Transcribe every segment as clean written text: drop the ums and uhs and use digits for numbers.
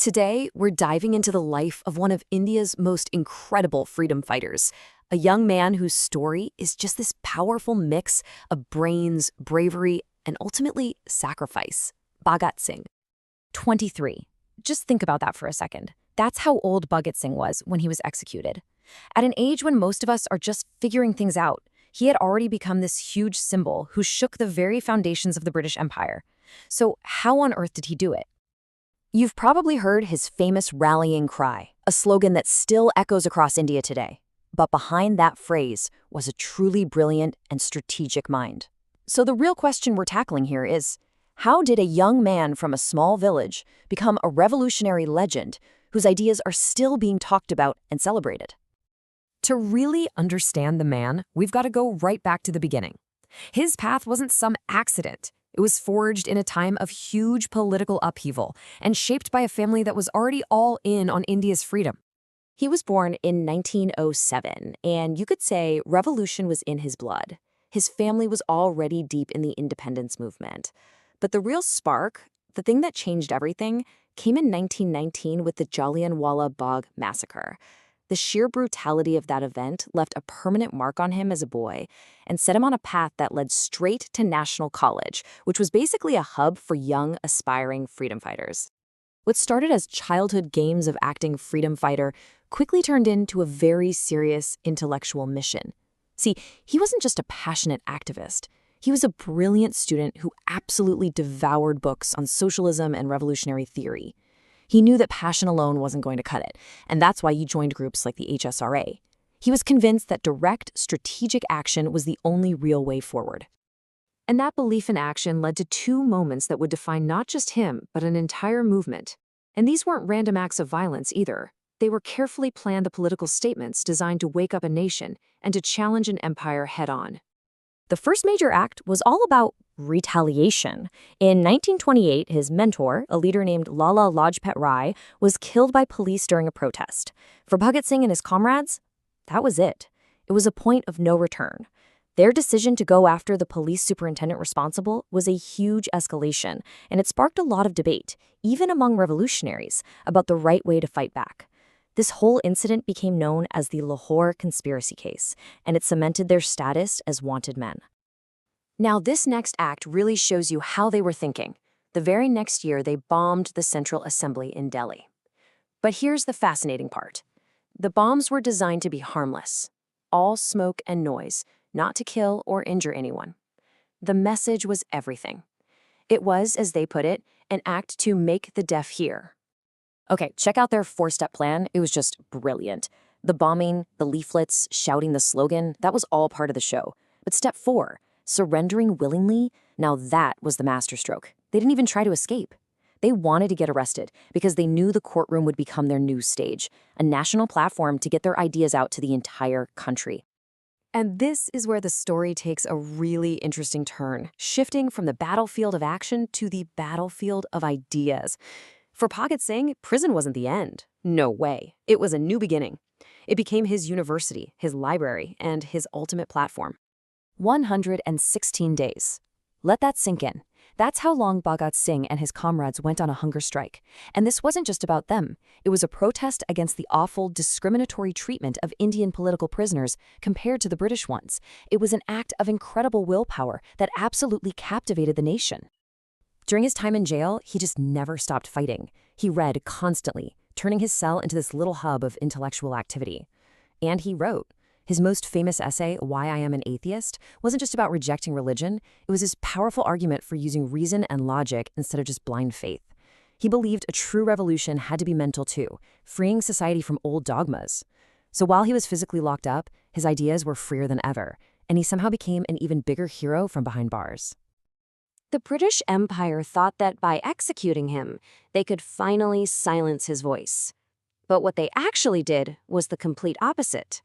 Today, we're diving into the life of one of India's most incredible freedom fighters, a young man whose story is just this powerful mix of brains, bravery, and ultimately sacrifice. Bhagat Singh. 23. Just think about that for a second. That's how old Bhagat Singh was when he was executed. At an age when most of us are just figuring things out, he had already become this huge symbol who shook the very foundations of the British Empire. So how on earth did he do it? You've probably heard his famous rallying cry, a slogan that still echoes across India today. But behind that phrase was a truly brilliant and strategic mind. So the real question we're tackling here is, how did a young man from a small village become a revolutionary legend whose ideas are still being talked about and celebrated? To really understand the man, we've got to go right back to the beginning. His path wasn't some accident. It was forged in a time of huge political upheaval and shaped by a family that was already all in on India's freedom. He was born in 1907, and you could say revolution was in his blood. His family was already deep in the independence movement. But the real spark, the thing that changed everything, came in 1919 with the Jallianwala Bagh Massacre. The sheer brutality of that event left a permanent mark on him as a boy and set him on a path that led straight to National College, which was basically a hub for young, aspiring freedom fighters. What started as childhood games of acting freedom fighter quickly turned into a very serious intellectual mission. See, he wasn't just a passionate activist. He was a brilliant student who absolutely devoured books on socialism and revolutionary theory. He knew that passion alone wasn't going to cut it, and that's why he joined groups like the HSRA. He was convinced that direct, strategic action was the only real way forward. And that belief in action led to two moments that would define not just him, but an entire movement. And these weren't random acts of violence either. They were carefully planned political statements designed to wake up a nation and to challenge an empire head-on. The first major act was all about retaliation. In 1928, his mentor, a leader named Lala Lajpat Rai, was killed by police during a protest. For Bhagat Singh and his comrades, that was it. It was a point of no return. Their decision to go after the police superintendent responsible was a huge escalation, and it sparked a lot of debate, even among revolutionaries, about the right way to fight back. This whole incident became known as the Lahore conspiracy case, and it cemented their status as wanted men. Now, this next act really shows you how they were thinking. The very next year, they bombed the Central Assembly in Delhi. But here's the fascinating part. The bombs were designed to be harmless, all smoke and noise, not to kill or injure anyone. The message was everything. It was, as they put it, an act to make the deaf hear. Okay, check out their four-step plan. It was just brilliant. The bombing, the leaflets, shouting the slogan, that was all part of the show. But step 4, surrendering willingly, now that was the masterstroke. They didn't even try to escape. They wanted to get arrested because they knew the courtroom would become their news stage, a national platform to get their ideas out to the entire country. And this is where the story takes a really interesting turn, shifting from the battlefield of action to the battlefield of ideas. For Bhagat Singh, prison wasn't the end. No way. It was a new beginning. It became his university, his library, and his ultimate platform. 116 days. Let that sink in. That's how long Bhagat Singh and his comrades went on a hunger strike. And this wasn't just about them. It was a protest against the awful, discriminatory treatment of Indian political prisoners compared to the British ones. It was an act of incredible willpower that absolutely captivated the nation. During his time in jail, he just never stopped fighting. He read constantly, turning his cell into this little hub of intellectual activity. And he wrote. His most famous essay, Why I Am an Atheist, wasn't just about rejecting religion. It was his powerful argument for using reason and logic instead of just blind faith. He believed a true revolution had to be mental too, freeing society from old dogmas. So while he was physically locked up, his ideas were freer than ever, and he somehow became an even bigger hero from behind bars. The British Empire thought that by executing him, they could finally silence his voice. But what they actually did was the complete opposite.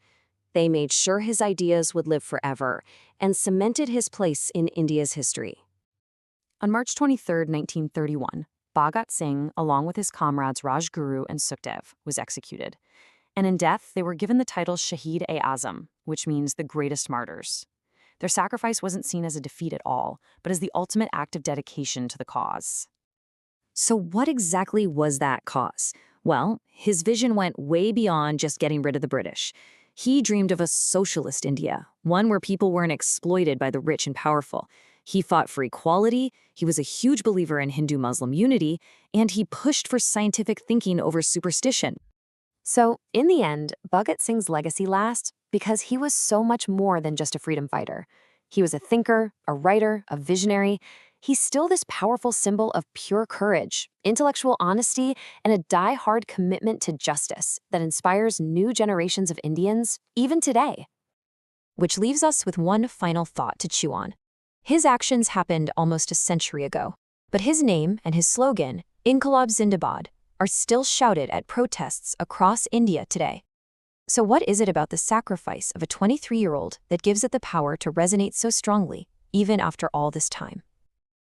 They made sure his ideas would live forever and cemented his place in India's history. On March 23, 1931, Bhagat Singh, along with his comrades Rajguru and Sukhdev, was executed. And in death, they were given the title Shahid-e-Azam, which means the greatest martyrs. Their sacrifice wasn't seen as a defeat at all, but as the ultimate act of dedication to the cause. So what exactly was that cause? Well, his vision went way beyond just getting rid of the British. He dreamed of a socialist India, one where people weren't exploited by the rich and powerful. He fought for equality, he was a huge believer in Hindu-Muslim unity, and he pushed for scientific thinking over superstition. So, in the end, Bhagat Singh's legacy lasts because he was so much more than just a freedom fighter. He was a thinker, a writer, a visionary. He's still this powerful symbol of pure courage, intellectual honesty, and a die-hard commitment to justice that inspires new generations of Indians, even today. Which leaves us with one final thought to chew on. His actions happened almost a century ago, but his name and his slogan, Inqilab Zindabad, are still shouted at protests across India today. So what is it about the sacrifice of a 23-year-old that gives it the power to resonate so strongly, even after all this time?